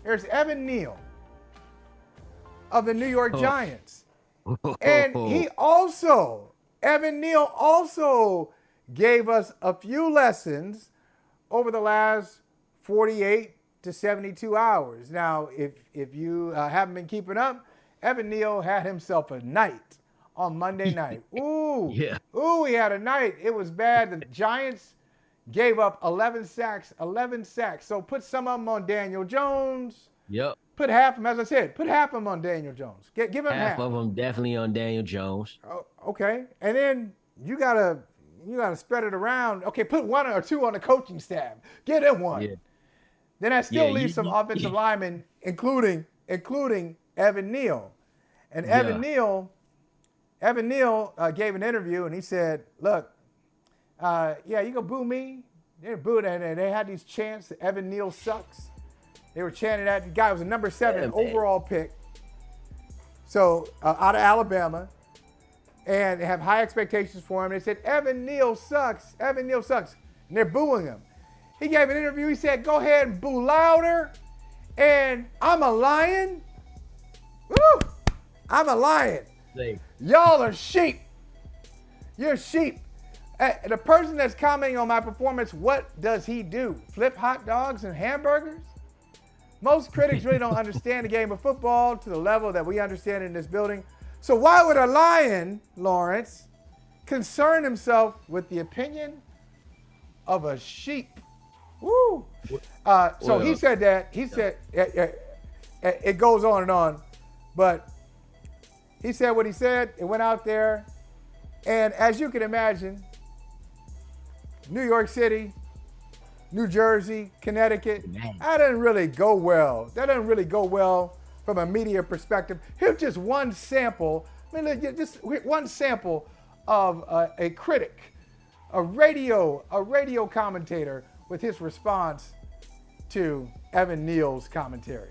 There's Evan Neal of the New York Giants. And Evan Neal also gave us a few lessons over the last 48 to 72 hours. Now, if you haven't been keeping up, Evan Neal had himself a night on Monday night. Ooh, Yeah. ooh, he had a night. It was bad. The Giants gave up 11 sacks. So put some of them on Daniel Jones. Yep. Put half of them, as I said, put half of them on Daniel Jones. Give him half. Half of them definitely on Daniel Jones. Oh, okay, and then you gotta spread it around. Okay, put one or two on the coaching staff. Get him one. Yeah. Then that still leaves some offensive linemen, including Evan Neal. And Evan Neal gave an interview and he said, "Look, you gonna boo me?" They booed and they had these chants that Evan Neal sucks. They were chanting that. The guy was a number 7 overall pick. So out of Alabama. And they have high expectations for him. They said, Evan Neal sucks. Evan Neal sucks. And they're booing him. He gave an interview. He said, go ahead and boo louder. And I'm a lion. Woo! I'm a lion. Y'all are sheep. You're sheep. The person that's commenting on my performance, what does he do? Flip hot dogs and hamburgers? Most critics really don't understand the game of football to the level that we understand in this building. So why would a lion, Lawrence, concern himself with the opinion of a sheep? Woo! He said that. He said, it goes on and on. But he said what he said. It went out there. And as you can imagine, New York City, New Jersey, Connecticut, that doesn't really go well. That doesn't really go well from a media perspective. Here's just one sample. I mean, just one sample of a critic, a radio commentator with his response to Evan Neal's commentary.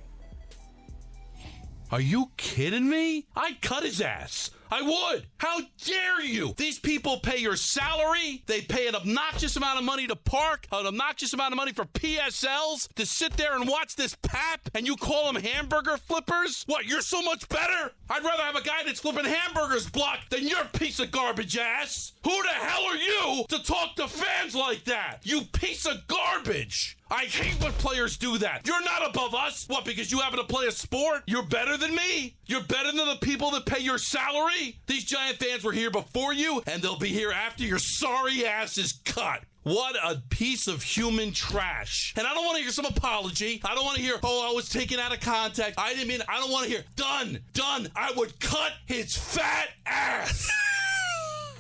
Are you kidding me? I'd cut his ass. I would. How dare you? These people pay your salary. They pay an obnoxious amount of money to park, an obnoxious amount of money for PSLs, to sit there and watch this pap, and you call them hamburger flippers? What, you're so much better? I'd rather have a guy that's flipping hamburgers block than your piece of garbage ass. Who the hell are you to talk to fans like that? You piece of garbage. I hate when players do that. You're not above us. What, because you happen to play a sport? You're better than me? You're better than the people that pay your salary? These Giant fans were here before you, and they'll be here after your sorry ass is cut. What a piece of human trash. And I don't want to hear some apology. I don't want to hear, I was taken out of context. I didn't mean, I don't want to hear, done. I would cut his fat ass.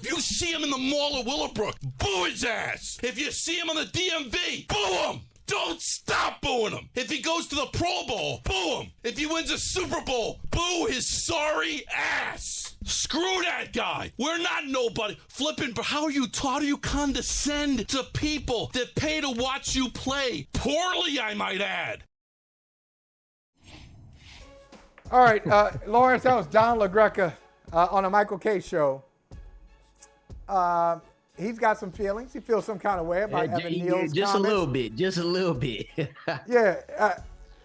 If you see him in the mall of Willowbrook, boo his ass. If you see him on the DMV, boo him. Don't stop booing him. If he goes to the Pro Bowl, boo him. If he wins a Super Bowl, boo his sorry ass. Screw that guy. We're not nobody. Flipping, how do you condescend to people that pay to watch you play? Poorly, I might add. All right, Lawrence, that was Don LaGreca on the Michael K. Show. He's got some feelings. He feels some kind of way about Evan Neal's just comments. a little bit. Yeah.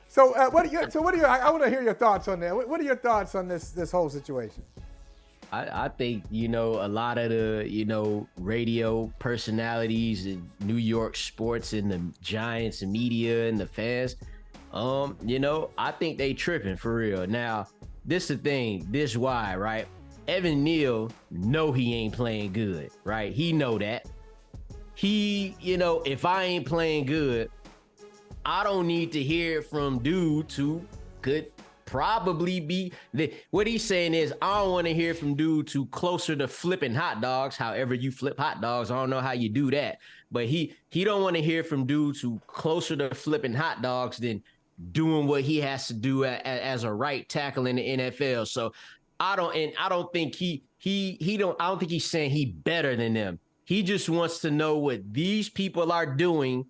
So what do you? I want to hear your thoughts on that. What are your thoughts on this whole situation? I think, a lot of the, radio personalities in New York sports and the Giants and media and the fans, I think they tripping for real. Now, this is the thing. This why, right? Evan Neal know he ain't playing good, right? He know that. He, if I ain't playing good, I don't need to hear it from dudes who could probably be what he's saying is, I don't want to hear from dudes who closer to flipping hot dogs. However you flip hot dogs, I don't know how you do that, but he don't want to hear from dudes who closer to flipping hot dogs than doing what he has to do as a right tackle in the NFL. So I don't think he's saying he better than them. He just wants to know what these people are doing,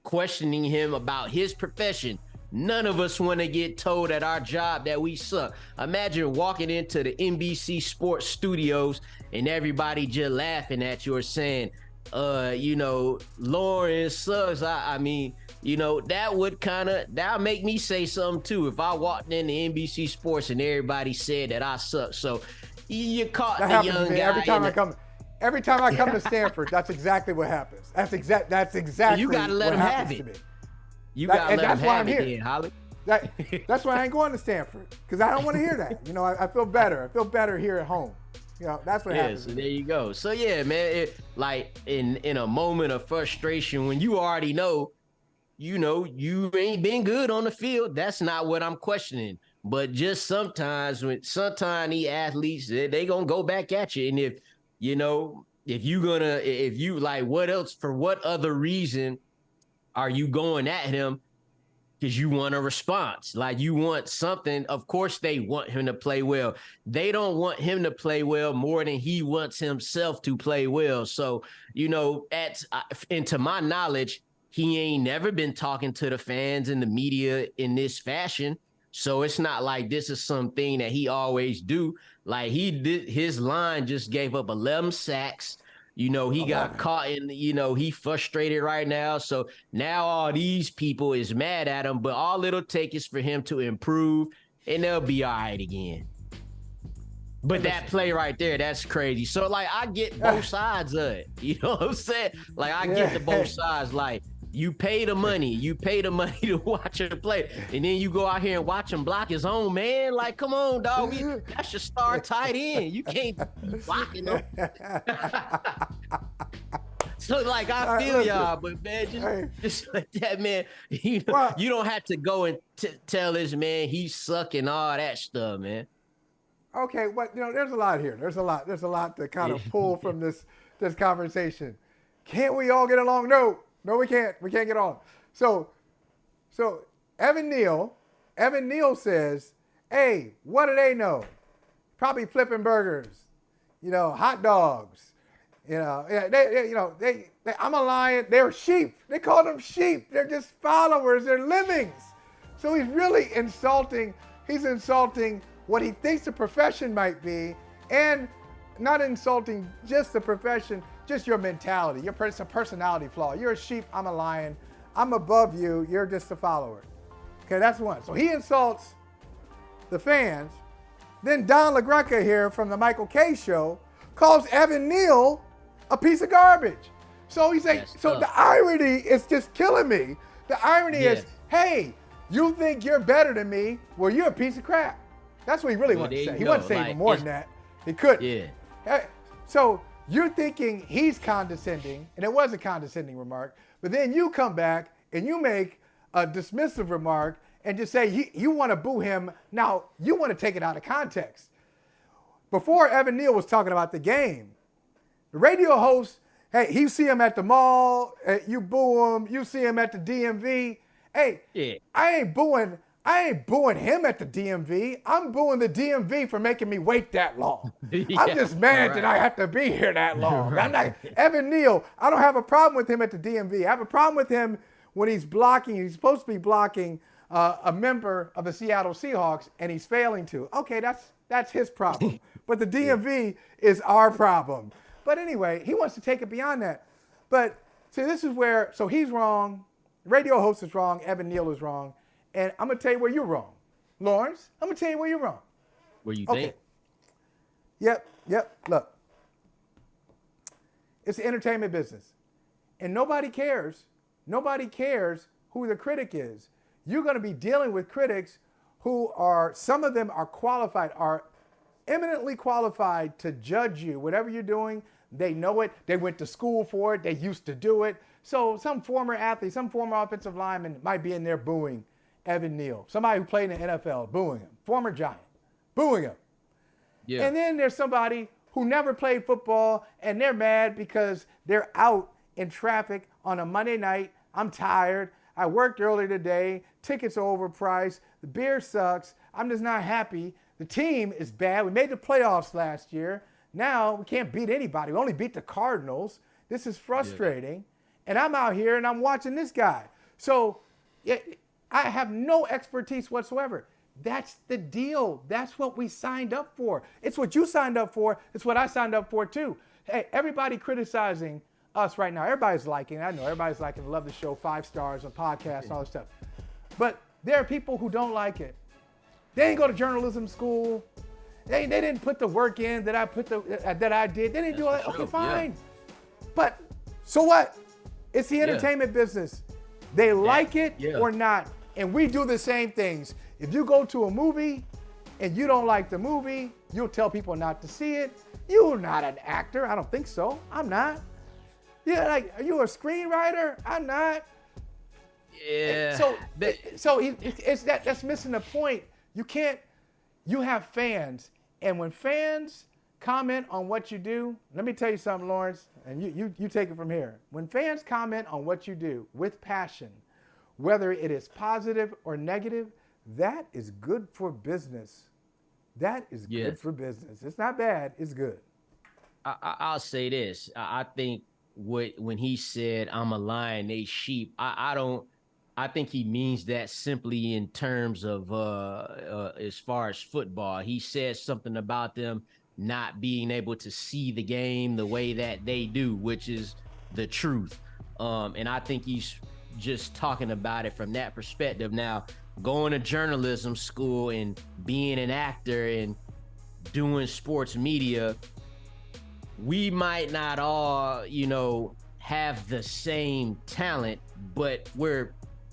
questioning him about his profession. None of us want to get told at our job that we suck. Imagine walking into the NBC Sports studios and everybody just laughing at you or saying, Lawrence sucks. I mean, that'll make me say something too. If I walked into NBC Sports and everybody said that I suck. So you caught that the young to me guy. Every time I come to Stanford, that's exactly what happens. That's exactly you gotta let what him happens have to me. it. You gotta let him have it then, Holley. That's why I ain't going to Stanford, because I don't want to hear that. I feel better. I feel better here at home. That's what happens. So there you go. So yeah, man, like in a moment of frustration when you already know, you ain't been good on the field. That's not what I'm questioning. But just sometimes these athletes, they gonna go back at you. And if you like, what else, for what other reason are you going at him? Because you want a response, like you want something. Of course, they want him to play well. They don't want him to play well more than he wants himself to play well. So, and to my knowledge, he ain't never been talking to the fans and the media in this fashion. So it's not like this is something that he always do. Like his line just gave up 11 sacks. He got caught in, he frustrated right now. So now all these people is mad at him, but all it'll take is for him to improve and they'll be all right again. But that play right there, that's crazy. So like, I get both sides of it. You know what I'm saying? Like I get the both sides. Like you pay the money to watch him play. And then you go out here and watch him block his own man. Like, come on, dog. That's your star tight end. You can't be blocking him. So like, I feel y'all, but man, just like that, man, you don't have to go and tell this man he's sucking all that stuff, man. Okay, but there's a lot here. There's a lot to kind of pull from this conversation. Can't we all get along? No, we can't. We can't get on. So Evan Neal says, hey, what do they know? Probably flipping burgers, hot dogs. I'm a lion. They're sheep. They call them sheep. They're just followers. They're lemmings. So he's really insulting. He's insulting what he thinks the profession might be, and not insulting just the profession, just your mentality. It's a personality flaw. You're a sheep. I'm a lion. I'm above you. You're just a follower. Okay, that's one. So he insults the fans. Then Don LaGreca here from the Michael Kay Show calls Evan Neal a piece of garbage. So he's like, the irony is just killing me. The irony is, hey, you think you're better than me? Well, you're a piece of crap. That's what he really wanted to say. He wasn't saying even more than that. He couldn't. Yeah. So you're thinking he's condescending, and it was a condescending remark, but then you come back and you make a dismissive remark and just say you want to boo him. Now, you want to take it out of context. Before Evan Neal was talking about the game, the radio host, hey, you see him at the mall, you boo him, you see him at the DMV. Hey, I ain't booing him at the DMV. I'm booing the DMV for making me wait that long. I'm just mad that I have to be here that long. I'm not Evan Neal. I don't have a problem with him at the DMV. I have a problem with him when he's blocking. He's supposed to be blocking a member of the Seattle Seahawks, and he's failing to. Okay, that's his problem. But the DMV is our problem. But anyway, he wants to take it beyond that. But see, this is where, so he's wrong. The radio host is wrong. Evan Neal is wrong. And I'm going to tell you where you're wrong. Lawrence, I'm going to tell you where you're wrong. Where you think? Yep. Look, it's the entertainment business. And nobody cares who the critic is. You're going to be dealing with critics who some of them are qualified, are eminently qualified to judge you. Whatever you're doing, they know it. They went to school for it. They used to do it. So some former athlete, some former offensive lineman might be in there booing Evan Neal. Somebody who played in the NFL, booing him. Former Giant, booing him. Yeah. And then there's somebody who never played football, and they're mad because they're out in traffic on a Monday night. I'm tired. I worked early today. Tickets are overpriced. The beer sucks. I'm just not happy. The team is bad. We made the playoffs last year. Now we can't beat anybody. We only beat the Cardinals. This is frustrating. Yeah. And I'm out here and I'm watching this guy. So I have no expertise whatsoever. That's the deal. That's what we signed up for. It's what you signed up for. It's what I signed up for too. Hey, everybody criticizing us right now. Everybody's liking it. I know everybody's liking it. Love the show, 5 stars on podcasts, all this stuff. But there are people who don't like it. They didn't go to journalism school. They didn't put the work in that I did. They didn't do all that. Okay, fine. Yeah. But so what? It's the entertainment business. They like it or not. And we do the same things. If you go to a movie and you don't like the movie, you'll tell people not to see it. You're not an actor. I don't think so. I'm not. Yeah, like, are you a screenwriter? I'm not. Yeah. That's missing the point. You have fans, and when fans comment on what you do, let me tell you something, Lawrence, and you take it from here. When fans comment on what you do with passion, whether it is positive or negative, that is good for business. That is good for business. It's not bad. It's good. I'll say this. I think when he said, I'm a lion, they sheep, I think he means that simply in terms of as far as football. He says something about them not being able to see the game the way that they do, which is the truth. And I think he's just talking about it from that perspective. Now, going to journalism school and being an actor and doing sports media, we might not all, have the same talent, but we're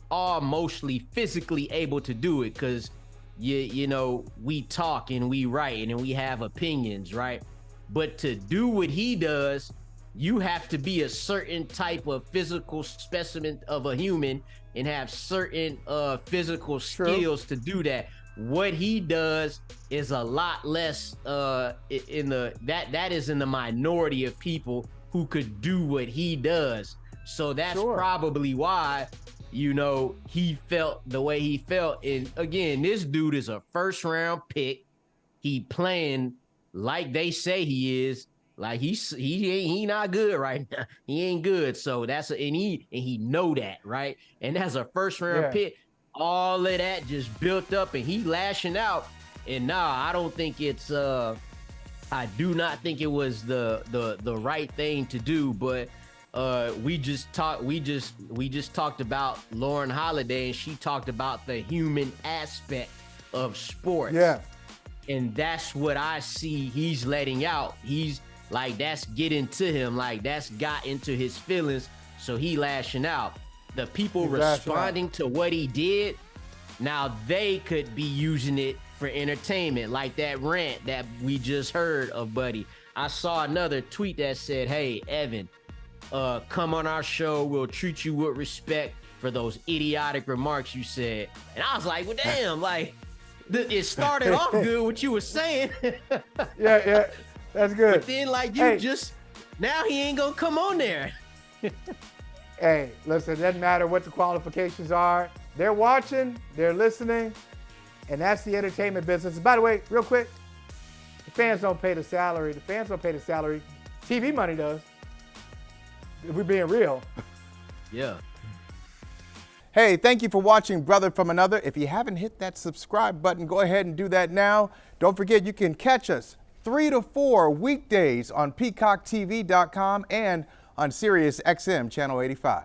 all mostly physically able to do it because we talk and we write and we have opinions, right? But to do what he does, you have to be a certain type of physical specimen of a human and have certain physical skills to do that. What he does is a lot less that is in the minority of people who could do what he does. So that's probably why he felt the way he felt. And again, this dude is a first round pick. He playing like they say he is. Like he not good right now. He ain't good. So and he know that, right? And as a first round pick, all of that just built up and he lashing out. And I don't think it's I do not think it was the right thing to do, but we just talked about Lauren Holiday, and she talked about the human aspect of sports. Yeah. And that's what I see he's letting out. He's like, that's getting to him, like that's got into his feelings, so he lashing out. The people responding to what he did, now they could be using it for entertainment, like that rant that we just heard of Buddy. I saw another tweet that said, hey, Evan, come on our show. We'll treat you with respect for those idiotic remarks you said. And I was like, well, damn, like it started off good, what you were saying. Yeah, that's good. But then now he ain't gonna come on there. Hey, listen, it doesn't matter what the qualifications are. They're watching, they're listening, and that's the entertainment business. By the way, real quick, the fans don't pay the salary. TV money does. If we're being real. Yeah. Hey, thank you for watching Brother from Another. If you haven't hit that subscribe button, go ahead and do that now. Don't forget, you can catch us 3 to 4 weekdays on PeacockTV.com and on Sirius XM Channel 85.